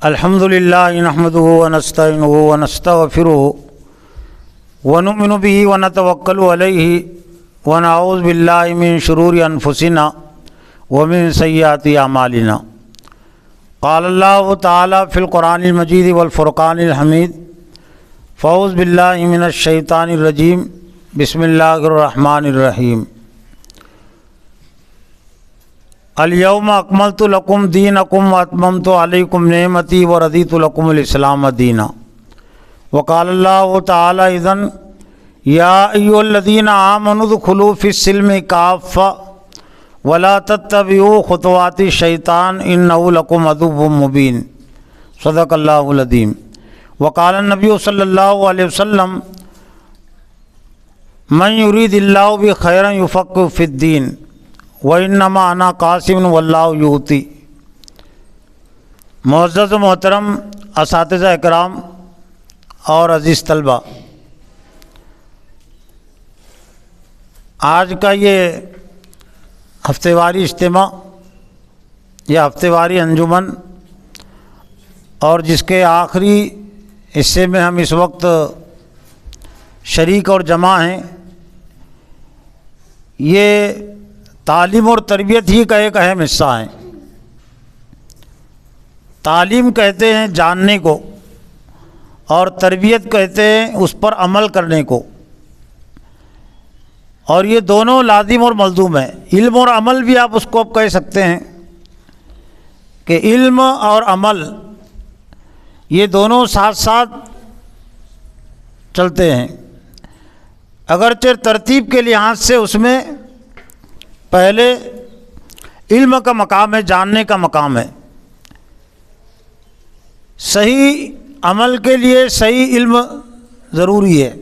الحمد للہ نحمده ونستعینه ونستغفره ونؤمن به ونتوکل علیہ ونعوذ باللہ من شرور انفسنا ومن سیئات اعمالنا قال اللہ تعالی فی القرآن المجید والفرقان الحمید فاعوذ باللہ من الشیطان الرجیم بسم اللہ الرحمن الرحیم الیوم اکملت لکم دینکم واتممت علیکم نعمتی ورضیت لکم الاسلام دینا وقال اللہ تعالی اذن یا ایھا الذین آمنوا ادخلوا فی السلم کافۃ ولا تتبعوا خطوات الشیطان انہ لکم عدو مبین صدق اللہ العظیم وقال النبی صلی اللہ علیہ وسلم من یرید اللہ بہ خیرا یفقہہ فی الدین وَإِنَّمَا أَنَا قَاسِمٌ وَاللَّهُ يُؤْتِي۔ معزز و محترم اساتذہ اکرام اور عزیز طلبہ، آج کا یہ ہفتے واری اجتماع یا ہفتے واری انجمن اور جس کے آخری حصے میں ہم اس وقت شریک اور جمع ہیں، یہ تعلیم اور تربیت ہی کا ایک اہم حصہ ہے۔ تعلیم کہتے ہیں جاننے کو اور تربیت کہتے ہیں اس پر عمل کرنے کو، اور یہ دونوں لازم اور ملزوم ہیں۔ علم اور عمل بھی آپ اس کو اب کہہ سکتے ہیں کہ علم اور عمل یہ دونوں ساتھ ساتھ چلتے ہیں، اگرچہ ترتیب کے لحاظ سے اس میں پہلے علم کا مقام ہے، جاننے کا مقام ہے۔ صحیح عمل کے لیے صحیح علم ضروری ہے۔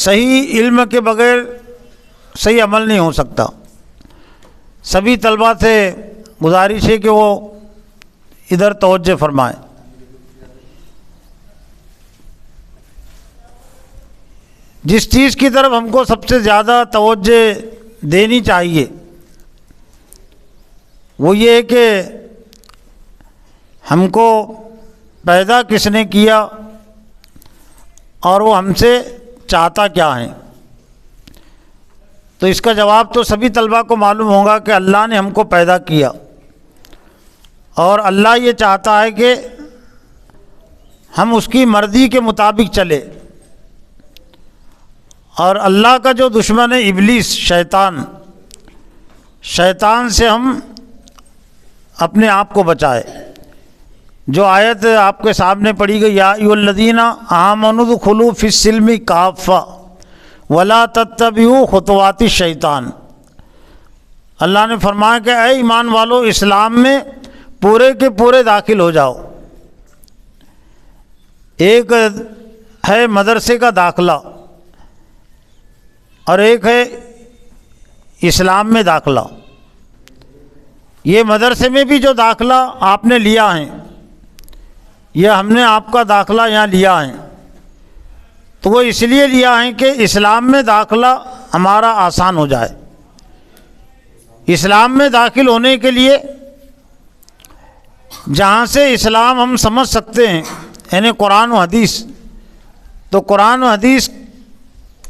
صحیح علم کے بغیر صحیح عمل نہیں ہو سکتا۔ سبھی طلباء سے گزارش ہے کہ وہ ادھر توجہ فرمائیں۔ جس چیز کی طرف ہم کو سب سے زیادہ توجہ دینی چاہیے وہ یہ ہے کہ ہم کو پیدا کس نے کیا اور وہ ہم سے چاہتا کیا ہے۔ تو اس کا جواب تو سبھی طلباء کو معلوم ہوگا کہ اللہ نے ہم کو پیدا کیا، اور اللہ یہ چاہتا ہے کہ ہم اس کی مرضی کے مطابق چلے۔ اور اللہ کا جو دشمن ہے ابلیس، شیطان سے ہم اپنے آپ کو بچائے۔ جو آیت آپ کے سامنے پڑھی گئی، یا ایھا الذین آمنوا ادخلوا فی السلم کافۃ ولا تتبعوا خطوات الشیطان، اللہ نے فرمایا کہ اے ایمان والو، اسلام میں پورے کے پورے داخل ہو جاؤ۔ ایک ہے مدرسے کا داخلہ اور ایک ہے اسلام میں داخلہ۔ یہ مدرسے میں بھی جو داخلہ آپ نے لیا ہے، یہ ہم نے آپ کا داخلہ یہاں لیا ہے، تو وہ اس لیے لیا ہے کہ اسلام میں داخلہ ہمارا آسان ہو جائے۔ اسلام میں داخل ہونے کے لیے جہاں سے اسلام ہم سمجھ سکتے ہیں، یعنی قرآن و حدیث، تو قرآن و حدیث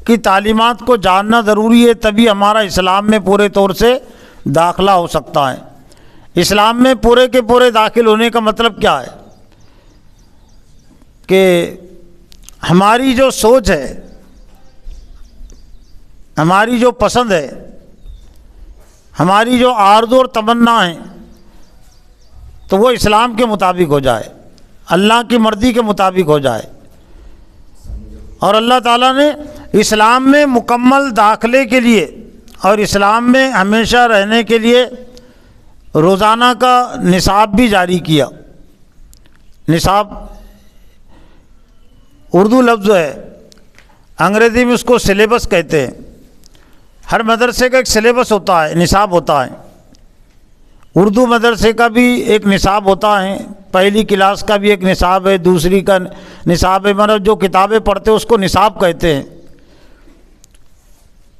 کی تعلیمات کو جاننا ضروری ہے، تبھی ہمارا اسلام میں پورے طور سے داخلہ ہو سکتا ہے۔ اسلام میں پورے کے پورے داخل ہونے کا مطلب کیا ہے کہ ہماری جو سوچ ہے، ہماری جو پسند ہے، ہماری جو آرزو اور تمنا ہے، تو وہ اسلام کے مطابق ہو جائے، اللہ کی مرضی کے مطابق ہو جائے۔ اور اللہ تعالیٰ نے اسلام میں مکمل داخلے کے لیے اور اسلام میں ہمیشہ رہنے کے لیے روزانہ کا نصاب بھی جاری کیا۔ نصاب اردو لفظ ہے، انگریزی میں اس کو سلیبس کہتے ہیں۔ ہر مدرسے کا ایک سلیبس ہوتا ہے، نصاب ہوتا ہے۔ اردو مدرسے کا بھی ایک نصاب ہوتا ہے، پہلی کلاس کا بھی ایک نصاب ہے، دوسری کا نصاب ہے، مطلب جو کتابیں پڑھتے ہیں اس کو نصاب کہتے ہیں۔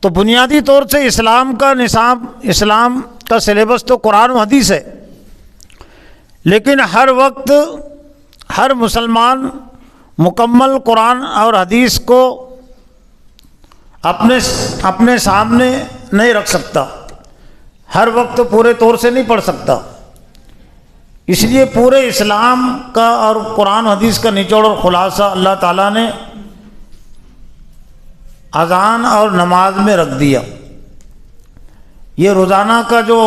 تو بنیادی طور سے اسلام کا نصاب، اسلام کا سلیبس تو قرآن و حدیث ہے، لیکن ہر وقت ہر مسلمان مکمل قرآن اور حدیث کو اپنے سامنے نہیں رکھ سکتا، ہر وقت پورے طور سے نہیں پڑھ سکتا۔ اس لیے پورے اسلام کا اور قرآن حدیث کا نچوڑ اور خلاصہ اللہ تعالیٰ نے اذان اور نماز میں رکھ دیا۔ یہ روزانہ کا جو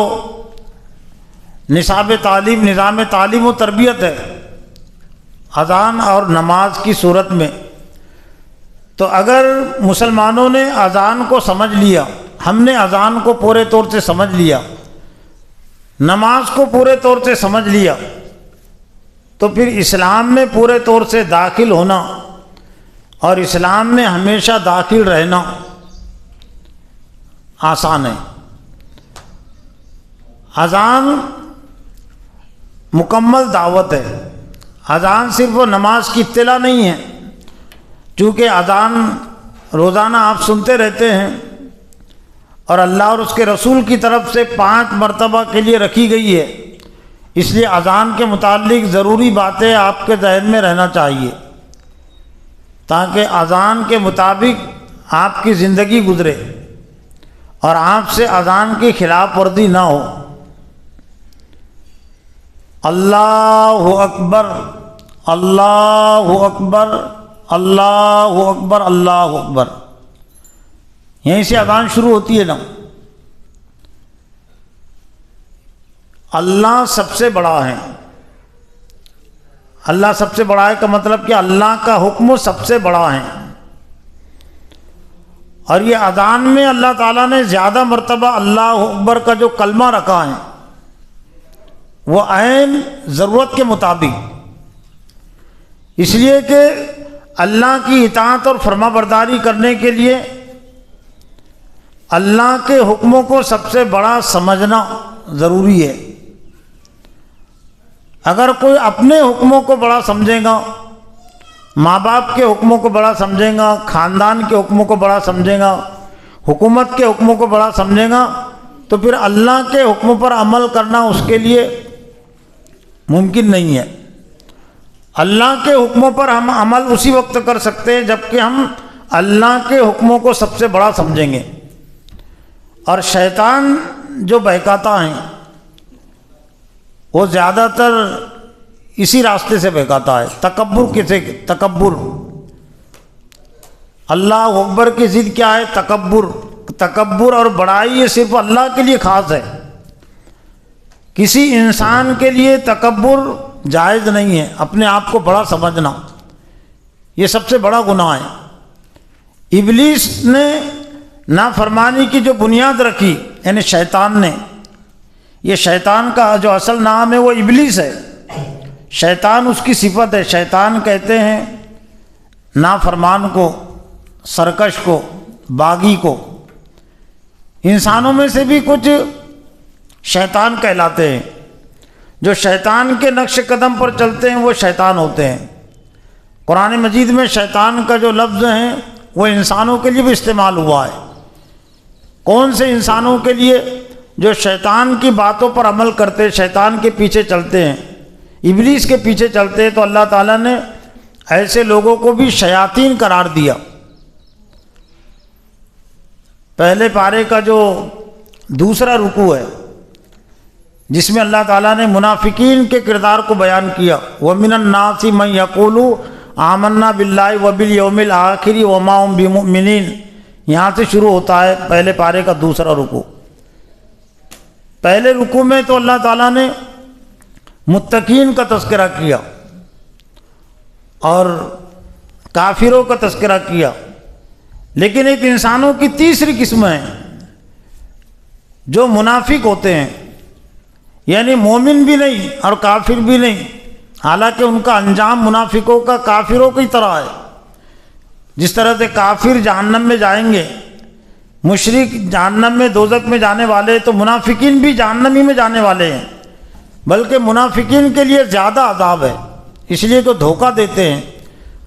نصاب تعلیم، نظام تعلیم و تربیت ہے اذان اور نماز کی صورت میں، تو اگر مسلمانوں نے اذان کو سمجھ لیا، ہم نے اذان کو پورے طور سے سمجھ لیا، نماز کو پورے طور سے سمجھ لیا، تو پھر اسلام میں پورے طور سے داخل ہونا اور اسلام میں ہمیشہ داخل رہنا آسان ہے۔ اذان مکمل دعوت ہے۔ اذان صرف وہ نماز کی اطلاع نہیں ہے، چونکہ اذان روزانہ آپ سنتے رہتے ہیں اور اللہ اور اس کے رسول کی طرف سے 5 مرتبہ کے لیے رکھی گئی ہے، اس لیے اذان کے متعلق ضروری باتیں آپ کے ذہن میں رہنا چاہیے تاکہ اذان کے مطابق آپ کی زندگی گزرے اور آپ سے اذان کی خلاف ورزی نہ ہو۔ اللہ اکبر، اللہ اکبر، اللہ اکبر، اللہ اکبر، یہیں سے اذان شروع ہوتی ہے نا۔ اللہ سب سے بڑا ہے، اللہ سب سے بڑا ہے کا مطلب کہ اللہ کا حکم سب سے بڑا ہے، اور یہ اذان میں اللہ تعالیٰ نے زیادہ مرتبہ اللہ اکبر کا جو کلمہ رکھا ہے وہ عین ضرورت کے مطابق، اس لیے کہ اللہ کی اطاعت اور فرما برداری کرنے کے لیے اللہ کے حکموں کو سب سے بڑا سمجھنا ضروری ہے۔ اگر کوئی اپنے حکموں کو بڑا سمجھے گا، ماں باپ کے حکموں کو بڑا سمجھے گا، خاندان کے حکموں کو بڑا سمجھے گا، حکومت کے حکموں کو بڑا سمجھے گا، تو پھر اللہ کے حکموں پر عمل کرنا اس کے لیے ممکن نہیں ہے۔ اللہ کے حکموں پر ہم عمل اسی وقت کر سکتے ہیں جب کہ ہم اللہ کے حکموں کو سب سے بڑا سمجھیں گے۔ اور شیطان جو بہکاتا ہے وہ زیادہ تر اسی راستے سے بہکاتا ہے۔ تکبر کسے؟ تکبر، اللہ اکبر کی ضد کیا ہے؟ تکبر۔ تکبر اور بڑائی یہ صرف اللہ کے لیے خاص ہے، کسی انسان کے لیے تکبر جائز نہیں ہے۔ اپنے آپ کو بڑا سمجھنا یہ سب سے بڑا گناہ ہے۔ ابلیس نے نافرمانی کی جو بنیاد رکھی، یعنی شیطان نے، یہ شیطان کا جو اصل نام ہے وہ ابلیس ہے، شیطان اس کی صفت ہے۔ شیطان کہتے ہیں نافرمان کو، سرکش کو، باغی کو۔ انسانوں میں سے بھی کچھ شیطان کہلاتے ہیں، جو شیطان کے نقش قدم پر چلتے ہیں وہ شیطان ہوتے ہیں۔ قرآن مجید میں شیطان کا جو لفظ ہے وہ انسانوں کے لیے بھی استعمال ہوا ہے۔ کون سے انسانوں کے لیے؟ جو شیطان کی باتوں پر عمل کرتے، شیطان کے پیچھے چلتے ہیں، ابلیس کے پیچھے چلتے ہیں، تو اللہ تعالیٰ نے ایسے لوگوں کو بھی شیاطین قرار دیا۔ پہلے پارے کا جو دوسرا رکوع ہے جس میں اللہ تعالیٰ نے منافقین کے کردار کو بیان کیا، وَمِنَ النَّاسِ مَن يَقُولُ آمَنَّا بِاللَّهِ وَبِالْيَوْمِ الْآخِرِ وَمَا هُم بِمُؤْمِنِينَ۔ یہاں سے شروع ہوتا ہے پہلے پارے کا دوسرا رکوع۔ پہلے رکوع میں تو اللہ تعالیٰ نے متقین کا تذکرہ کیا اور کافروں کا تذکرہ کیا، لیکن ایک انسانوں کی تیسری قسم ہے جو منافق ہوتے ہیں، یعنی مومن بھی نہیں اور کافر بھی نہیں، حالانکہ ان کا انجام منافقوں کا کافروں کی طرح ہے۔ جس طرح سے کافر جہنم میں جائیں گے، مشرک جہنم میں دوزخ میں جانے والے، تو منافقین بھی جہنمی میں جانے والے ہیں، بلکہ منافقین کے لیے زیادہ عذاب ہے، اس لیے کہ دھوکہ دیتے ہیں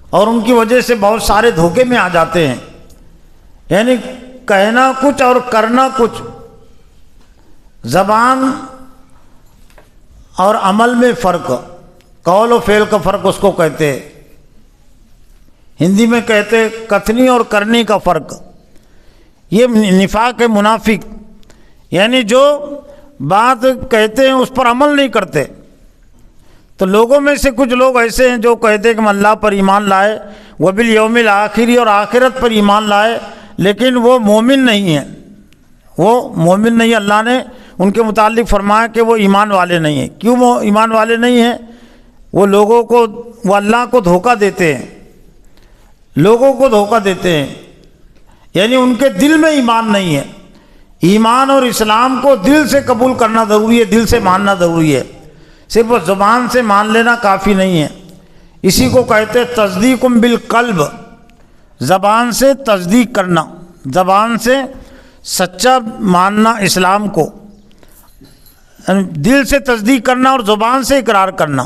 اور ان کی وجہ سے بہت سارے دھوکے میں آ جاتے ہیں، یعنی کہنا کچھ اور کرنا کچھ، زبان اور عمل میں فرق، قول و فعل کا فرق اس کو کہتے ہیں، ہندی میں کہتے ہیں کتھنی اور کرنی کا فرق۔ یہ نفاق ہے، منافق، یعنی جو بات کہتے ہیں اس پر عمل نہیں کرتے۔ تو لوگوں میں سے کچھ لوگ ایسے ہیں جو کہتے ہیں کہ ہم اللہ پر ایمان لائے، وبالیوم الآخر، اور آخرت پر ایمان لائے، لیکن وہ مومن نہیں ہیں، وہ مومن نہیں۔ اللہ نے ان کے متعلق فرمایا کہ وہ ایمان والے نہیں ہیں۔ کیوں وہ ایمان والے نہیں ہیں؟ وہ لوگوں کو، وہ اللہ کو دھوکہ دیتے ہیں، لوگوں کو دھوکہ دیتے ہیں، یعنی ان کے دل میں ایمان نہیں ہے۔ ایمان اور اسلام کو دل سے قبول کرنا ضروری ہے، دل سے ماننا ضروری ہے، صرف زبان سے مان لینا کافی نہیں ہے۔ اسی کو کہتے ہیں تصدیق بالقلب، زبان سے تصدیق کرنا، زبان سے سچا ماننا اسلام کو، دل سے تصدیق کرنا اور زبان سے اقرار کرنا۔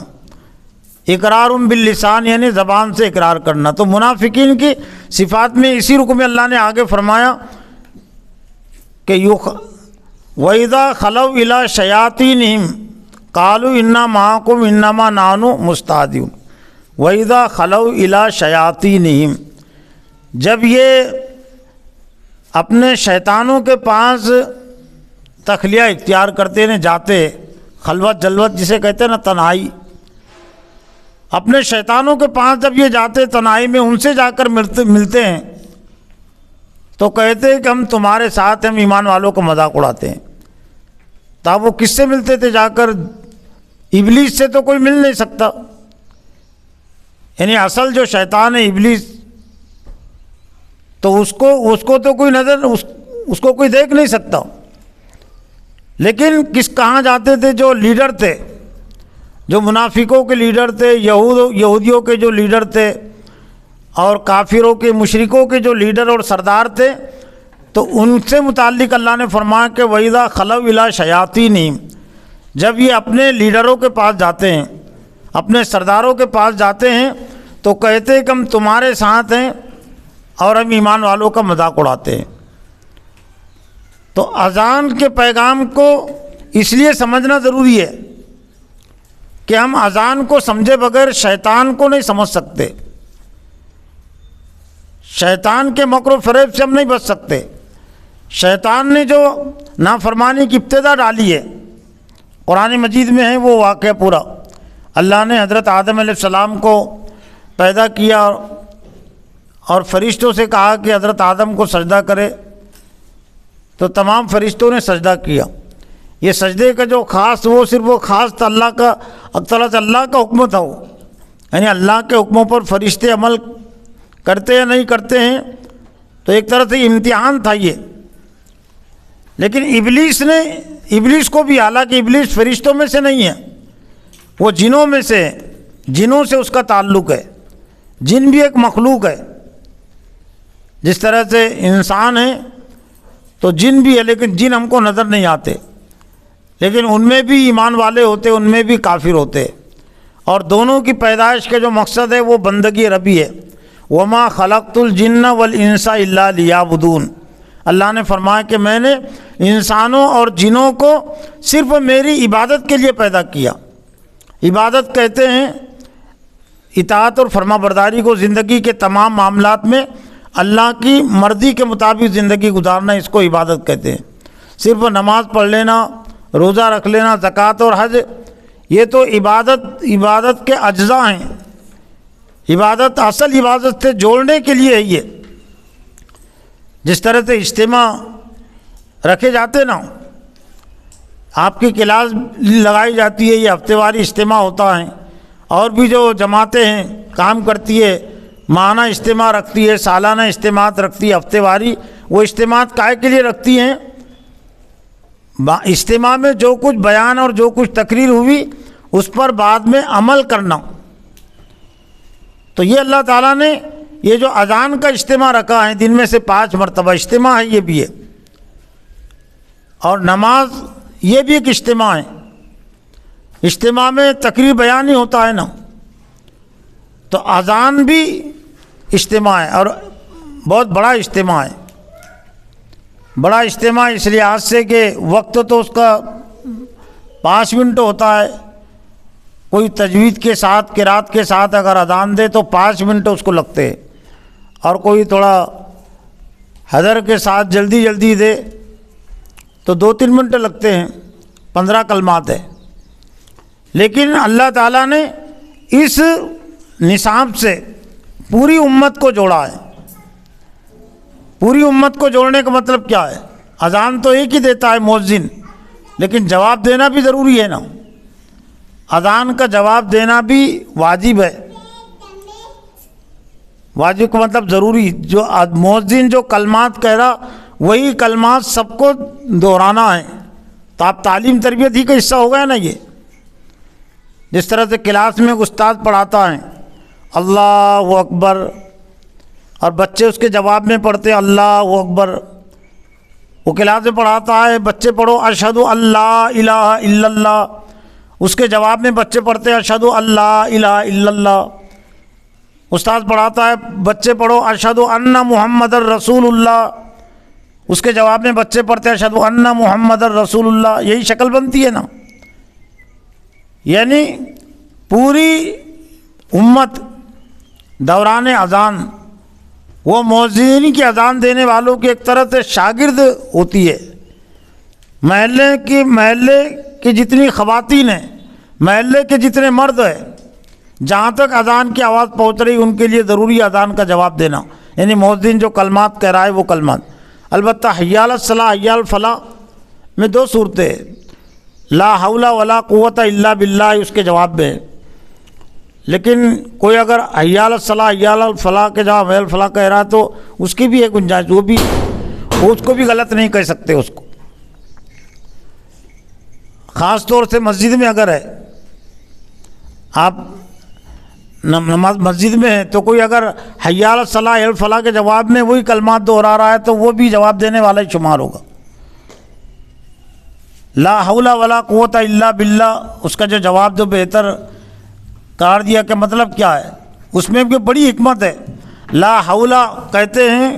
اقرار باللسان یعنی زبان سے اقرار کرنا۔ تو منافقین کی صفات میں اسی رکو میں اللہ نے آگے فرمایا کہ وَإِذَا خَلَوْا إِلَىٰ شَيَاطِينِهِمْ قَالُوا إِنَّا مَعَكُمْ إِنَّمَا نَحْنُ مُسْتَهْزِئُونَ۔ وَإِذَا خَلَوْا إِلَىٰ شَيَاطِينِهِمْ، جب یہ اپنے شیطانوں کے پاس تخلیہ اختیار کرتے ہیں، جاتے، خلوت جلوت جسے کہتے ہیں نا، تنہائی، اپنے شیطانوں کے پاس جب یہ جاتے تنہائی میں، ان سے جا کر ملتے ہیں تو کہتے ہیں کہ ہم تمہارے ساتھ، ہم ایمان والوں کو مذاق اڑاتے ہیں۔ تب وہ کس سے ملتے تھے جا کر؟ ابلیس سے تو کوئی مل نہیں سکتا، یعنی اصل جو شیطان ہے ابلیس، تو اس کو تو کوئی نظر، اس کو کوئی دیکھ نہیں سکتا۔ لیکن کہاں جاتے تھے؟ جو لیڈر تھے، جو منافقوں کے لیڈر تھے، یہودیوں کے جو لیڈر تھے، اور کافروں کے، مشرکوں کے جو لیڈر اور سردار تھے، تو ان سے متعلق اللہ نے فرمایا کہ وَإِذَا خَلَوْا إِلَىٰ شَيَاطِينِهِمْ، جب یہ اپنے لیڈروں کے پاس جاتے ہیں، اپنے سرداروں کے پاس جاتے ہیں، تو کہتے ہیں کہ ہم تمہارے ساتھ ہیں اور ہم ایمان والوں کا مذاق اڑاتے ہیں۔ تو اذان کے پیغام کو اس لیے سمجھنا ضروری ہے کہ ہم اذان کو سمجھے بغیر شیطان کو نہیں سمجھ سکتے، شیطان کے مکر و فریب سے ہم نہیں بچ سکتے۔ شیطان نے جو نافرمانی کی ابتدا ڈالی ہے، قرآن مجید میں ہے وہ واقعہ پورا۔ اللہ نے حضرت آدم علیہ السلام کو پیدا کیا اور فرشتوں سے کہا کہ حضرت آدم کو سجدہ کرے، تو تمام فرشتوں نے سجدہ کیا۔ یہ سجدے کا جو خاص، وہ صرف وہ خاص اللہ کا، اللہ کا حکم تھا، وہ یعنی اللہ کے حکموں پر فرشتے عمل کرتے یا نہیں کرتے ہیں، تو ایک طرح سے امتحان تھا یہ۔ لیکن ابلیس کو بھی، حالانکہ ابلیس فرشتوں میں سے نہیں ہے، وہ جنوں میں سے، جنوں سے اس کا تعلق ہے۔ جن بھی ایک مخلوق ہے، جس طرح سے انسان ہے تو جن بھی ہے، لیکن جن ہم کو نظر نہیں آتے، لیکن ان میں بھی ایمان والے ہوتے، ان میں بھی کافر ہوتے، اور دونوں کی پیدائش کا جو مقصد ہے وہ بندگی ربی ہے۔ وَمَا خَلَقْتُ الْجِنَّ وَالْإِنسَ إِلَّا لِيَعْبُدُونَ، اللہ نے فرمایا کہ میں نے انسانوں اور جنوں کو صرف میری عبادت کے لیے پیدا کیا۔ عبادت کہتے ہیں اطاعت اور فرما برداری کو زندگی کے تمام معاملات میں اللہ کی مرضی کے مطابق زندگی گزارنا، اس کو عبادت کہتے ہیں۔ صرف نماز پڑھ لینا، روزہ رکھ لینا، زکوٰۃ اور حج، یہ تو عبادت کے اجزاء ہیں۔ عبادت، اصل عبادت سے جوڑنے کے لیے ہے یہ۔ جس طرح سے اجتماع رکھے جاتے نا، آپ کی کلاس لگائی جاتی ہے، یہ ہفتے واری اجتماع ہوتا ہے، اور بھی جو جماعتیں ہیں کام کرتی ہے، ماہانہ اجتماع رکھتی ہے، سالانہ اجتماعات رکھتی ہے، ہفتے واری، وہ اجتماعات کائے کے لیے رکھتی ہیں؟ اجتماع میں جو کچھ بیان اور جو کچھ تقریر ہوئی اس پر بعد میں عمل کرنا۔ تو یہ اللہ تعالیٰ نے یہ جو اذان کا اجتماع رکھا ہے، دن میں سے 5 مرتبہ اجتماع ہے، یہ بھی ہے، اور نماز یہ بھی ایک اجتماع ہے۔ اجتماع میں تقریر بیان ہی ہوتا ہے نا، تو اذان بھی اجتماع ہے، اور بہت بڑا اجتماع ہے۔ بڑا اجتماع اس لحاظ سے کہ وقت تو اس کا 5 منٹ ہوتا ہے، کوئی تجوید کے ساتھ قرات کے ساتھ اگر اذان دے تو 5 منٹ اس کو لگتے ہیں، اور کوئی تھوڑا حذر کے ساتھ جلدی جلدی دے تو 2-3 منٹ لگتے ہیں، 15 کلمات ہے۔ لیکن اللہ تعالیٰ نے اس نصاب سے پوری امت کو جوڑا ہے۔ پوری امت کو جوڑنے کا مطلب کیا ہے؟ اذان تو ایک ہی دیتا ہے مؤذن، لیکن جواب دینا بھی ضروری ہے نا۔ اذان کا جواب دینا بھی واجب ہے۔ واجب کا مطلب ضروری، جو مؤذن جو کلمات کہہ رہا وہی کلمات سب کو دہرانا ہے۔ تو آپ تعلیم تربیت ہی کا حصہ ہو گیا نا یہ۔ جس طرح سے کلاس میں استاد پڑھاتا ہے اللہ اکبر، اور بچے اس کے جواب میں پڑھتے اللہ اکبر، وہ کلاس میں پڑھاتا ہے بچے پڑھو اشہد اللہ الہ الا اللہ، اس کے جواب میں بچے پڑھتے اشہد اللہ الہ الا اللہ۔ استاد پڑھاتا ہے بچے پڑھو اشہد ان محمد الرسول اللہ، اس کے جواب میں بچے پڑھتے اشہد ان محمد الرسول اللہ۔ یہی شکل بنتی ہے نا۔ یعنی پوری امت دوران اذان وہ مؤذنین کی اذان دینے والوں کی ایک طرح سے شاگرد ہوتی ہے۔ محلے کی جتنی خواتین ہیں، محلے کے جتنے مرد ہیں، جہاں تک اذان کی آواز پہنچ رہی ان کے لیے ضروری اذان کا جواب دینا، یعنی مؤذن جو کلمات کہہ رہا ہے وہ کلمات۔ البتہ حی علی الصلاۃ حی علی الفلاح میں 2 صورتیں، لا حول ولا قوت الا باللہ اس کے جواب میں، لیکن کوئی اگر حی علی الصلاۃ حی علی الفلاح کے جواب حی علی الفلاح کہہ رہا تو اس کی بھی ہے گنجائش، اس کو بھی غلط نہیں کہہ سکتے اس کو۔ خاص طور سے مسجد میں اگر ہے، آپ نماز مسجد میں ہے تو کوئی اگر حی علی الصلاۃ حی علی الفلاح کے جواب میں وہی کلمات دہرا رہا ہے تو وہ بھی جواب دینے والا ہی شمار ہوگا۔ لا حول ولا قوت الا باللہ اس کا جو جواب جو بہتر قرار دیا کہ مطلب کیا ہے، اس میں بھی بڑی حکمت ہے۔ لا حول کہتے ہیں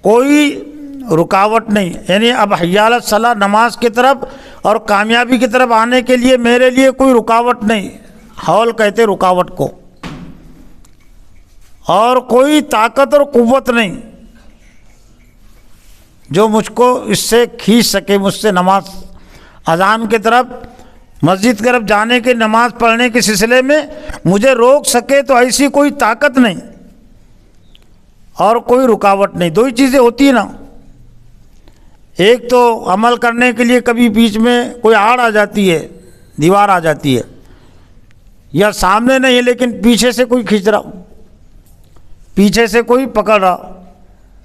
کوئی رکاوٹ نہیں، یعنی اب حی علی الصلاۃ نماز کی طرف اور کامیابی کی طرف آنے کے لیے میرے لیے کوئی رکاوٹ نہیں، حول کہتے رکاوٹ کو، اور کوئی طاقت اور قوت نہیں جو مجھ کو اس سے کھینچ سکے، مجھ سے نماز اذان کی طرف مسجد کی طرف جانے کے نماز پڑھنے کے سلسلے میں مجھے روک سکے، تو ایسی کوئی طاقت نہیں اور کوئی رکاوٹ نہیں۔ 2 ہی چیزیں ہوتی ہیں نا، ایک تو عمل کرنے کے لیے کبھی بیچ میں کوئی آڑ آ جاتی ہے، دیوار آ جاتی ہے، یا سامنے نہیں ہے لیکن پیچھے سے کوئی کھینچ رہا، پیچھے سے کوئی پکڑ رہا،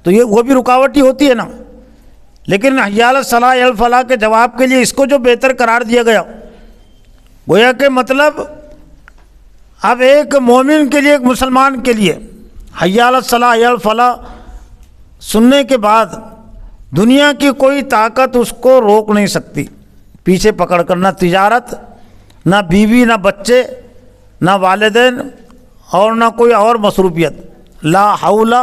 تو یہ وہ بھی رکاوٹ ہی ہوتی ہے نا۔ لیکن حی علی الصلاۃ حی علی الفلاح کے جواب کے لیے اس کو جو بہتر قرار دیا گیا، گویا کہ مطلب اب ایک مومن کے لیے، ایک مسلمان کے لیے حی علی الصلاۃ حی علی الفلاح سننے کے بعد دنیا کی کوئی طاقت اس کو روک نہیں سکتی پیچھے پکڑ کر، نہ تجارت، نہ بیوی، نہ بچے، نہ والدین، اور نہ کوئی اور مصروفیت۔ لا حول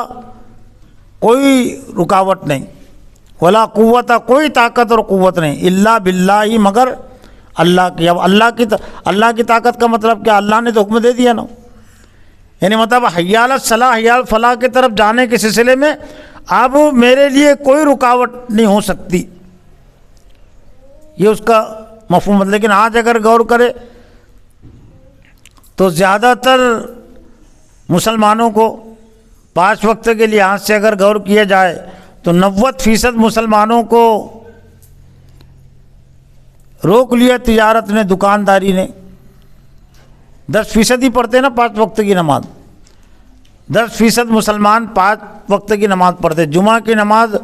کوئی رکاوٹ نہیں، ولا قوت کوئی طاقت اور قوت نہیں، الا باللہ مگر اللہ کی۔ اب اللہ کی طاقت کا مطلب کیا؟ اللہ نے تو حکم دے دیا نا، یعنی مطلب حی علی الصلاۃ حی علی الفلاح کی طرف جانے کے سلسلے میں اب میرے لیے کوئی رکاوٹ نہیں ہو سکتی، یہ اس کا مفہوم ہے۔ لیکن آج اگر غور کرے تو زیادہ تر مسلمانوں کو 5 وقت کے لحاظ سے اگر غور کیا جائے تو 90% مسلمانوں کو روک لیا تجارت نے، دکانداری نے۔ 10% ہی پڑھتے ہیں نا 5 وقت کی نماز، 10% مسلمان 5 وقت کی نماز پڑھتے، جمعہ کی نماز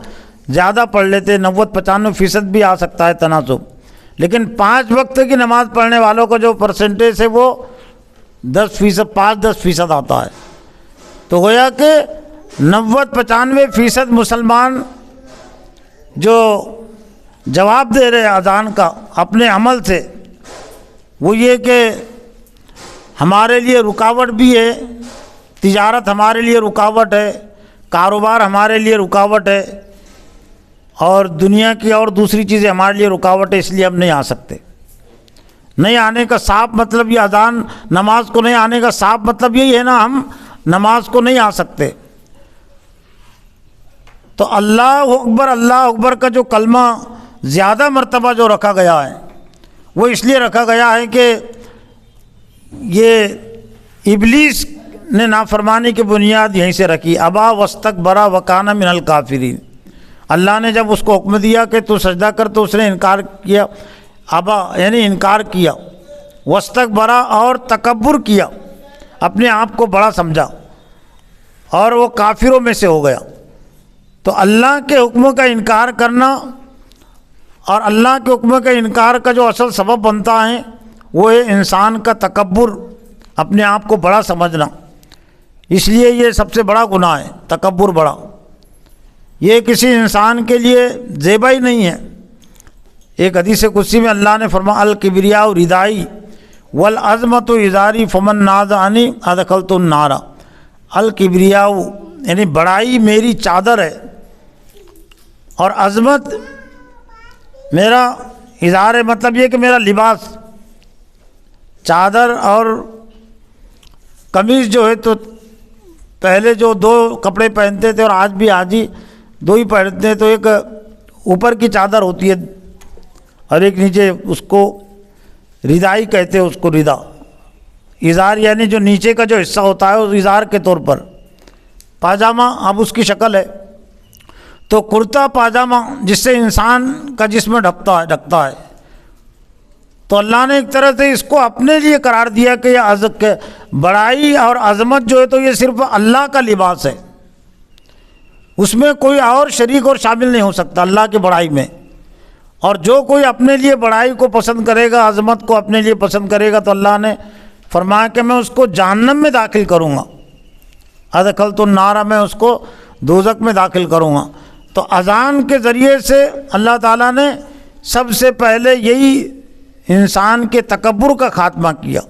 زیادہ پڑھ لیتے، 90-95% بھی آ سکتا ہے تناسب، لیکن 5 وقت کی نماز پڑھنے والوں کا جو پرسنٹیج ہے وہ 10%، 5-10% آتا ہے۔ تو گویا کہ 90-95% مسلمان جو جواب دے رہے اذان کا اپنے عمل سے، وہ یہ کہ ہمارے لیے رکاوٹ بھی ہے، تجارت ہمارے لیے رکاوٹ ہے، کاروبار ہمارے لیے رکاوٹ ہے، اور دنیا کی اور دوسری چیزیں ہمارے لیے رکاوٹ ہے، اس لیے ہم نہیں آ سکتے۔ نہیں آنے کا صاف مطلب یہ اذان نماز کو نہیں آنے کا صاف مطلب یہی ہے نا، ہم نماز کو نہیں آ سکتے۔ تو اللہ اکبر کا جو کلمہ زیادہ مرتبہ جو رکھا گیا ہے وہ اس لیے رکھا گیا ہے کہ یہ ابلیس نے نافرمانی کی بنیاد یہیں سے رکھی، ابا واستکبر وکان من الکافرین۔ اللہ نے جب اس کو حکم دیا کہ تو سجدہ کر تو اس نے انکار کیا، ابا یعنی انکار کیا، واستکبر اور تکبر کیا، اپنے آپ کو بڑا سمجھا اور وہ کافروں میں سے ہو گیا۔ تو اللہ کے حکموں کا انکار کرنا اور اللہ کے حکموں کے انکار کا جو اصل سبب بنتا ہے وہ ہے انسان کا تکبر، اپنے آپ کو بڑا سمجھنا۔ اس لیے یہ سب سے بڑا گناہ ہے، تکبر بڑا۔ یہ کسی انسان کے لیے زیبا ہی نہیں ہے۔ ایک حدیث قدسی میں اللہ نے فرمایا الکبریاء ردائی والعظمت ازاری فمن نازعنی ادخلت النار۔ الکبریاء یعنی بڑائی میری چادر ہے اور عظمت میرا ازار ہے، مطلب یہ کہ میرا لباس، چادر اور قمیض جو ہے تو پہلے جو دو کپڑے پہنتے تھے اور آج بھی حاجی دو ہی پہنتے ہیں، تو ایک اوپر کی چادر ہوتی ہے اور ایک نیچے، اس کو ردائی کہتے ہیں، اس کو ردا۔ ازار یعنی جو نیچے کا جو حصہ ہوتا ہے اس ازار کے طور پر، پاجامہ اب اس کی شکل ہے۔ تو کرتا پاجامہ جس سے انسان کا جسم ڈھکتا ہے، تو اللہ نے ایک طرح سے اس کو اپنے لیے قرار دیا کہ یہ بڑائی اور عظمت جو ہے تو یہ صرف اللہ کا لباس ہے، اس میں کوئی اور شریک اور شامل نہیں ہو سکتا اللہ کی بڑائی میں۔ اور جو کوئی اپنے لیے بڑائی کو پسند کرے گا، عظمت کو اپنے لیے پسند کرے گا، تو اللہ نے فرمایا کہ میں اس کو جہنم میں داخل کروں گا، ادخلت النار، میں اس کو دوزخ میں داخل کروں گا۔ تو اذان کے ذریعے سے اللہ تعالیٰ نے سب سے پہلے یہی انسان کے تکبر کا خاتمہ کیا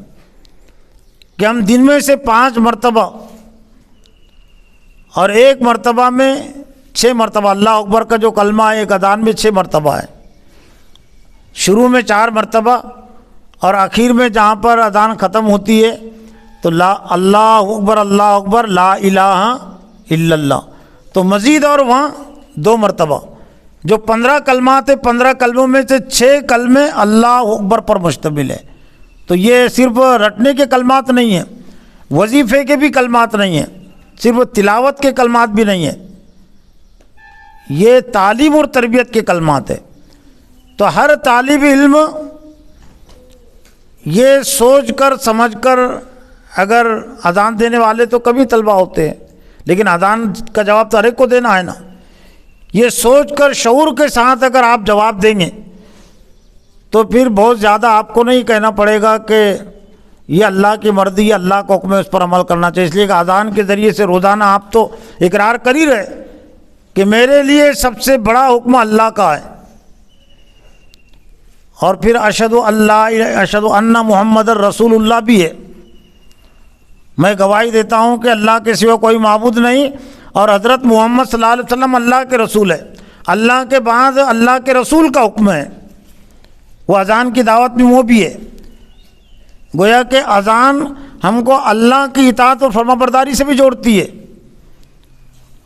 کہ ہم دن میں سے 5 مرتبہ اور 1 مرتبہ میں 6 مرتبہ اللہ اکبر کا جو کلمہ ہے ایک اذان میں 6 مرتبہ ہے، شروع میں 4 مرتبہ اور آخر میں جہاں پر اذان ختم ہوتی ہے تو اللہ اکبر لا الہ الا اللہ، تو مزید اور وہاں 2 مرتبہ، جو 15 کلمات ہیں 15 کلموں میں سے 6 کلمے اللہ اکبر پر مشتمل ہے۔ تو یہ صرف رٹنے کے کلمات نہیں ہیں، وظیفے کے بھی کلمات نہیں ہیں، صرف تلاوت کے کلمات بھی نہیں ہیں، یہ تعلیم اور تربیت کے کلمات ہیں۔ تو ہر طالب علم یہ سوچ کر سمجھ کر، اگر اذان دینے والے تو کبھی طلبہ ہوتے ہیں لیکن اذان کا جواب تو ہر ایک کو دینا ہے نا، یہ سوچ کر شعور کے ساتھ اگر آپ جواب دیں گے تو پھر بہت زیادہ آپ کو نہیں کہنا پڑے گا کہ یہ اللہ کی مرضی ہے، اللہ کا حکم ہے، اس پر عمل کرنا چاہیے۔ اس لیے کہ اذان کے ذریعے سے روزانہ آپ تو اقرار کر ہی رہے کہ میرے لیے سب سے بڑا حکم اللہ کا ہے، اور پھر اشہد ان محمد رسول اللہ بھی ہے، میں گواہی دیتا ہوں کہ اللہ کے سوا کوئی معبود نہیں اور حضرت محمد صلی اللہ علیہ وسلم اللہ کے رسول ہے۔ اللہ کے بعد اللہ کے رسول کا حکم ہے، وہ اذان کی دعوت میں وہ بھی ہے۔ گویا کہ اذان ہم کو اللہ کی اطاعت اور فرما برداری سے بھی جوڑتی ہے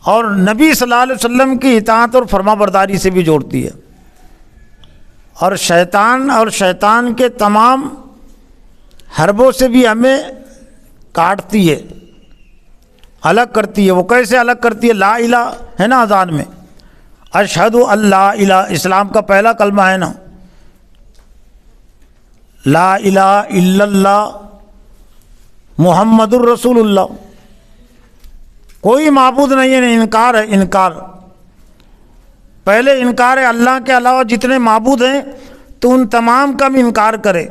اور نبی صلی اللہ علیہ وسلم کی اطاعت اور فرما برداری سے بھی جوڑتی ہے، اور شیطان کے تمام حربوں سے بھی ہمیں کاٹتی ہے، الگ کرتی ہے۔ وہ کیسے الگ کرتی ہے؟ لا الہ ہے نا اذان میں، اشہد اللہ الہ، اسلام کا پہلا کلمہ ہے نا، لا الہ الا اللہ محمد الرسول اللہ، کوئی معبود نہیں ہے، انکار ہے، انکار پہلے انکار ہے، اللہ کے علاوہ جتنے معبود ہیں تو ان تمام کا بھی انکار کرے،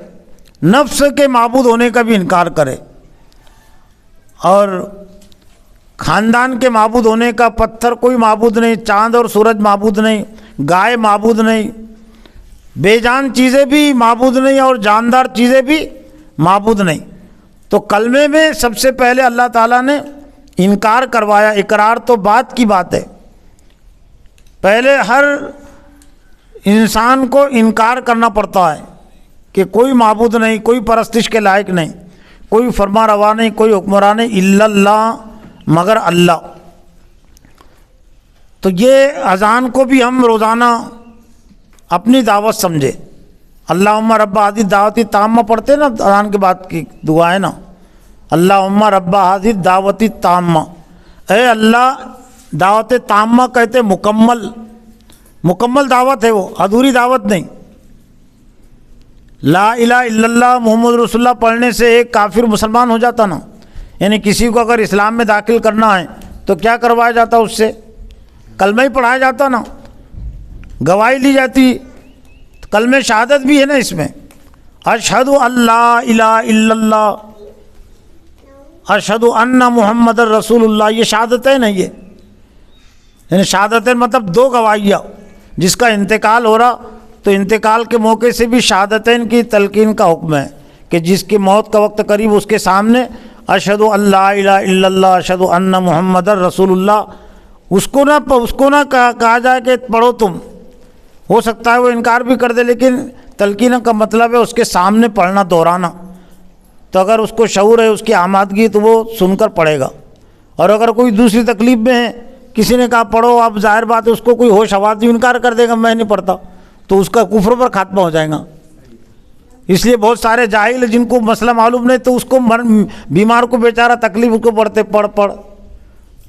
نفس کے معبود ہونے کا بھی انکار کرے، اور خاندان کے معبود ہونے کا، پتھر کوئی معبود نہیں، چاند اور سورج معبود نہیں، گائے معبود نہیں، بے جان چیزیں بھی معبود نہیں اور جاندار چیزیں بھی معبود نہیں۔ تو کلمے میں سب سے پہلے اللہ تعالیٰ نے انکار کروایا، اقرار تو بات کی بات ہے، پہلے ہر انسان کو انکار کرنا پڑتا ہے کہ کوئی معبود نہیں، کوئی پرستش کے لائق نہیں، کوئی فرما روا نہیں، کوئی حکمران نہیں، الا اللہ، مگر اللہ۔ تو یہ اذان کو بھی ہم روزانہ اپنی دعوت سمجھے۔ اللہم رب ہذہ دعوت تامہ پڑھتے نا اذان کے بعد کی دعا ہے نا، اللہم رب ہذہ دعوت تامہ، اے اللہ، دعوت تامہ کہتے مکمل دعوت ہے، وہ ادھوری دعوت نہیں۔ لا الہ الا اللہ محمد رسول اللہ پڑھنے سے ایک کافر مسلمان ہو جاتا نا، یعنی کسی کو اگر اسلام میں داخل کرنا ہے تو کیا کروایا جاتا اس سے؟ کلمہ ہی پڑھایا جاتا نا، گواہی لی جاتی، کلمہ شہادت بھی ہے نا اس میں، اشہد ان لا الہ الا اللہ، اشہد ان محمد رسول اللہ، یہ شہادت ہے نا، یہ یعنی شہادت مطلب دو گواہیاں۔ جس کا انتقال ہو رہا تو انتقال کے موقع سے بھی شہادتین کی تلقین کا حکم ہے کہ جس کی موت کا وقت قریب اس کے سامنے اشہد ان لا الہ الا اللہ اشہد ان محمد رسول اللہ، اس کو نہ کہا جائے کہ پڑھو تم، ہو سکتا ہے وہ انکار بھی کر دے، لیکن تلقین کا مطلب ہے اس کے سامنے پڑھنا، دہرانا، تو اگر اس کو شعور ہے اس کی آمادگی تو وہ سن کر پڑھے گا۔ اور اگر کوئی دوسری تکلیف میں ہے، کسی نے کہا پڑھو، اب ظاہر بات ہے اس کو کوئی ہوش آواز انکار کر دے گا میں نہیں پڑھتا، تو اس کا کفر پر خاتمہ ہو جائے گا۔ اس لیے بہت سارے جاہل جن کو مسئلہ معلوم نہیں تو اس کو بیمار کو بیچارہ تکلیف اس کو پڑھتے پڑھ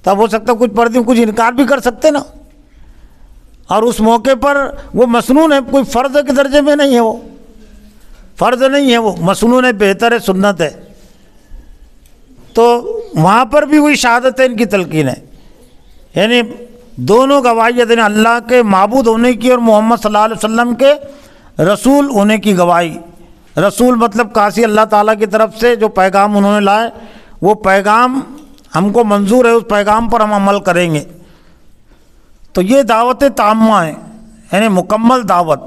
تب ہو سکتا کچھ پڑھتے کچھ انکار بھی کر سکتے نا، اور اس موقع پر وہ مسنون ہے، کوئی فرض کے درجے میں نہیں ہے، وہ فرض نہیں ہے، وہ مسنون ہے، بہتر ہے، سنت ہے۔ تو وہاں پر بھی وہی شہادتین کی تلقین ہے، یعنی دونوں گواہی دیں، اللہ کے معبود ہونے کی اور محمد صلی اللہ علیہ وسلم کے رسول ہونے کی گواہی۔ رسول مطلب قاصی اللہ تعالیٰ کی طرف سے جو پیغام انہوں نے لائے، وہ پیغام ہم کو منظور ہے، اس پیغام پر ہم عمل کریں گے۔ تو یہ دعوت تامہ ہے، یعنی مکمل دعوت،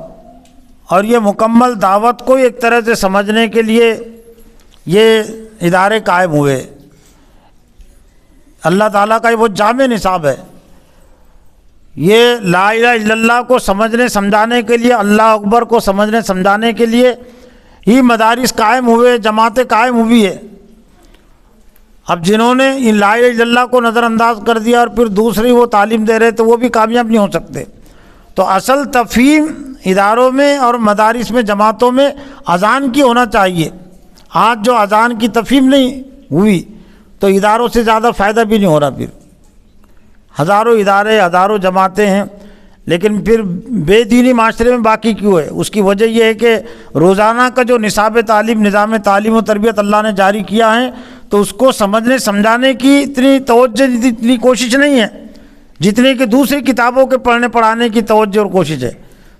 اور یہ مکمل دعوت کو ایک طرح سے سمجھنے کے لیے یہ ادارے قائم ہوئے۔ اللہ تعالیٰ کا یہ وہ جامع نصاب ہے۔ یہ لا الہ الا اللہ کو سمجھنے سمجھانے کے لیے، اللہ اکبر کو سمجھنے سمجھانے کے لیے ہی مدارس قائم ہوئے، جماعتیں قائم ہوئی ہے۔ اب جنہوں نے لا الہ الا اللہ کو نظر انداز کر دیا اور پھر دوسری وہ تعلیم دے رہے تو وہ بھی کامیاب نہیں ہو سکتے۔ تو اصل تفہیم اداروں میں اور مدارس میں، جماعتوں میں اذان کی ہونا چاہیے۔ آج جو اذان کی تفہیم نہیں ہوئی تو اداروں سے زیادہ فائدہ بھی نہیں ہو رہا۔ پھر ہزاروں ادارے، ہزاروں جماعتیں ہیں، لیکن پھر بے دینی معاشرے میں باقی کیوں ہے؟ اس کی وجہ یہ ہے کہ روزانہ کا جو نصاب تعلیم، نظام تعلیم و تربیت اللہ نے جاری کیا ہے، تو اس کو سمجھنے سمجھانے کی اتنی توجہ، اتنی کوشش نہیں ہے جتنے کہ دوسری کتابوں کے پڑھنے پڑھانے کی توجہ اور کوشش ہے۔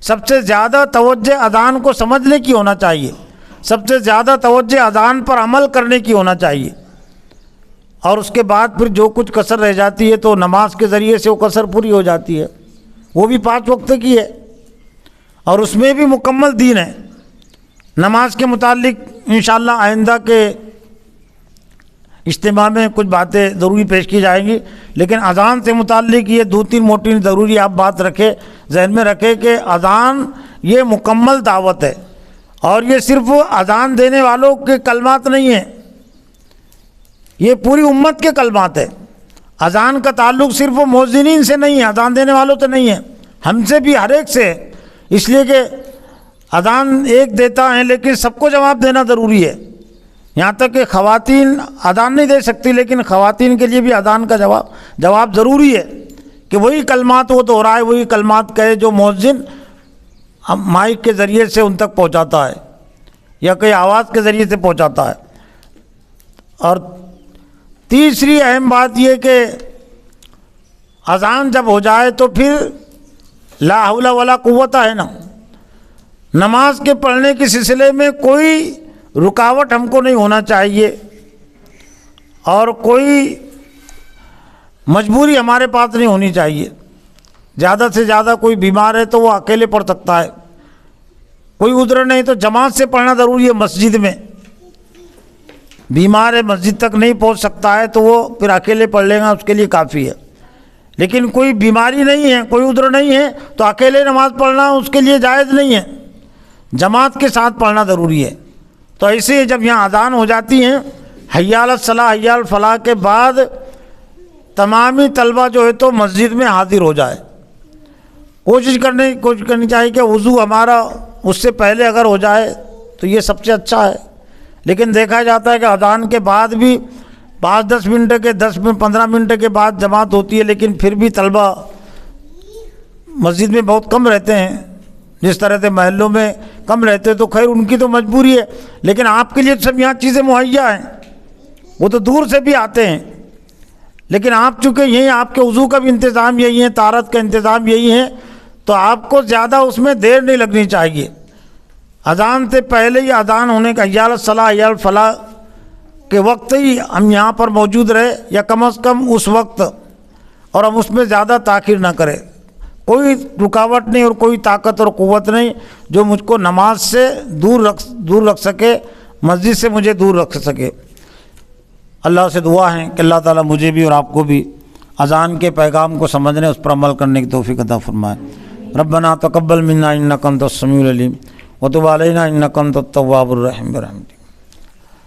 سب سے زیادہ توجہ اذان کو سمجھنے کی ہونا چاہیے، سب سے زیادہ توجہ اذان پر عمل کرنے کی ہونا چاہیے، اور اس کے بعد پھر جو کچھ کسر رہ جاتی ہے تو نماز کے ذریعے سے وہ کسر پوری ہو جاتی ہے، وہ بھی 5 وقت کی ہے، اور اس میں بھی مکمل دین ہے۔ نماز کے متعلق انشاءاللہ آئندہ کے اجتماع میں کچھ باتیں ضروری پیش کی جائیں گی، لیکن اذان سے متعلق یہ 2-3 موٹی ضروری آپ بات رکھے، ذہن میں رکھے کہ اذان یہ مکمل دعوت ہے، اور یہ صرف اذان دینے والوں کے کلمات نہیں ہیں، یہ پوری امت کے کلمات ہے۔ اذان کا تعلق صرف مؤذنین سے نہیں ہے، اذان دینے والوں سے نہیں ہے، ہم سے بھی، ہر ایک سے ہے، اس لیے کہ اذان ایک دیتا ہے لیکن سب کو جواب دینا ضروری ہے۔ یہاں تک کہ خواتین اذان نہیں دے سکتی، لیکن خواتین کے لیے بھی اذان کا جواب ضروری ہے کہ وہی کلمات وہ دہرائے، وہی کلمات کہے جو مؤذن مائک کے ذریعے سے ان تک پہنچاتا ہے یا کوئی آواز کے ذریعے سے پہنچاتا ہے۔ اور تیسری اہم بات یہ کہ اذان جب ہو جائے تو پھر لا حول ولا قوت ہے نا، نماز کے پڑھنے کے سلسلے میں کوئی رکاوٹ ہم کو نہیں ہونا چاہیے، اور کوئی مجبوری ہمارے پاس نہیں ہونی چاہیے۔ زیادہ سے زیادہ کوئی بیمار ہے تو وہ اکیلے پڑھ سکتا ہے، کوئی عذر نہیں تو جماعت سے پڑھنا ضروری ہے۔ مسجد میں بیمار ہے، مسجد تک نہیں پہنچ سکتا ہے تو وہ پھر اکیلے پڑھ لے گا، اس کے لیے کافی ہے۔ لیکن کوئی بیماری نہیں ہے، کوئی عذر نہیں ہے تو اکیلے نماز پڑھنا اس کے لیے جائز نہیں ہے۔ جماعت کے ساتھ پڑھنا ضروری ہے۔ تو ایسے جب یہاں اذان ہو جاتی ہیں حی علی الصلاۃ حی علی الفلاح کے بعد تمامی طلبہ جو ہے تو مسجد میں حاضر ہو جائے۔ کوشش کرنی چاہیے کہ وضو ہمارا اس سے پہلے اگر ہو جائے تو یہ سب سے اچھا ہے، لیکن دیکھا جاتا ہے کہ اذان کے بعد بھی 5-10 منٹ کے 15 منٹ کے بعد جماعت ہوتی ہے، لیکن پھر بھی طلبہ مسجد میں بہت کم رہتے ہیں، جس طرح سے محلوں میں کم رہتے تو خیر ان کی تو مجبوری ہے، لیکن آپ کے لیے سب یہاں چیزیں مہیا ہیں، وہ تو دور سے بھی آتے ہیں، لیکن آپ چونکہ یہی آپ کے وضو کا بھی انتظام یہی ہے، طہارت کا انتظام یہی ہے، تو آپ کو زیادہ اس میں دیر نہیں لگنی چاہیے۔ اذان سے پہلے ہی اذان ہونے کا حی علی الصلاۃ حی علی الفلاح کے وقت ہی ہم یہاں پر موجود رہے، یا کم از کم اس وقت، اور ہم اس میں زیادہ تاخیر نہ کریں۔ کوئی رکاوٹ نہیں اور کوئی طاقت اور قوت نہیں جو مجھ کو نماز سے دور رکھ سکے، مسجد سے مجھے دور رکھ سکے۔ اللہ سے دعا ہے کہ اللہ تعالیٰ مجھے بھی اور آپ کو بھی اذان کے پیغام کو سمجھنے، اس پر عمل کرنے کی توفیق عطا فرمائے۔ ربنا تقبل منا انک انت السمیع العلیم وتب علینا انک انت التواب الرحیم برحمتک۔